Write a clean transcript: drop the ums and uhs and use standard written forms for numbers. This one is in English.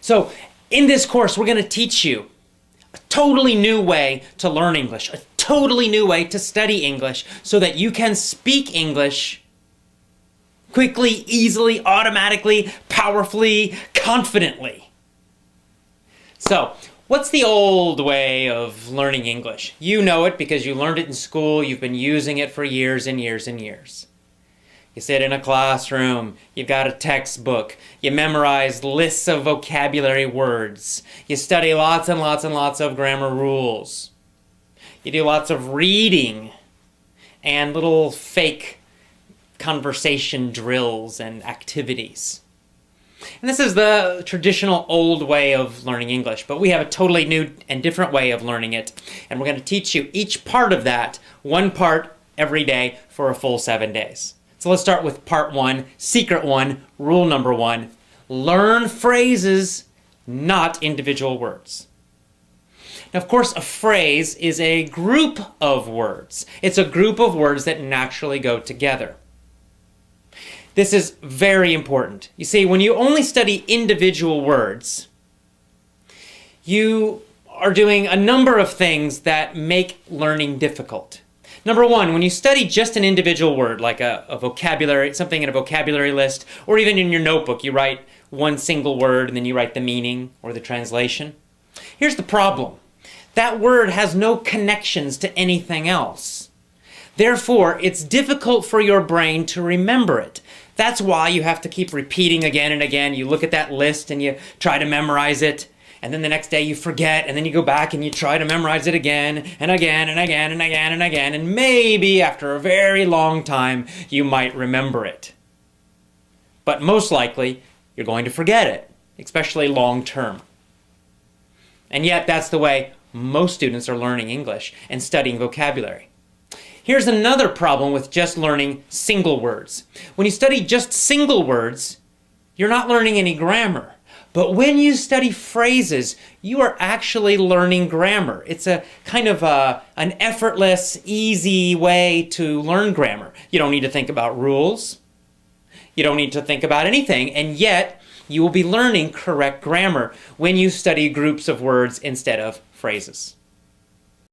So in this course, we're going to teach you a totally new way to learn English, a totally new way to study English so that you can speak English quickly, easily, automatically, powerfully, confidently. So, what's the old way of learning English? You know it because you learned it in school, you've been using it for years and years and years. You sit in a classroom, you've got a textbook, you memorize lists of vocabulary words, you study lots and lots and lots of grammar rules. You do lots of reading and little fake conversation drills and activities. And this is the traditional old way of learning English, but we have a totally new and different way of learning it. And we're going to teach you each part of that, one part every day for a full 7 days. So let's start with part 1, secret 1, rule number 1. Learn phrases, not individual words. Now, of course, a phrase is a group of words. It's a group of words that naturally go together. This is very important. You see, when you only study individual words, you are doing a number of things that make learning difficult. Number 1, when you study just an individual word, like a vocabulary, something in a vocabulary list, or even in your notebook, you write one single word and then you write the meaning or the translation. Here's the problem. That word has no connections to anything else. Therefore, it's difficult for your brain to remember it. That's why you have to keep repeating again and again. You look at that list and you try to memorize it, and then the next day you forget, and then you go back and you try to memorize it again and again and again and again and again, and maybe after a very long time you might remember it. But most likely you're going to forget it, especially long term. And yet that's the way most students are learning English and studying vocabulary. Here's another problem with just learning single words. When you study just single words, you're not learning any grammar. But when you study phrases, you are actually learning grammar. It's a kind of an effortless, easy way to learn grammar. You don't need to think about rules. You don't need to think about anything, and yet you will be learning correct grammar when you study groups of words instead of phrases.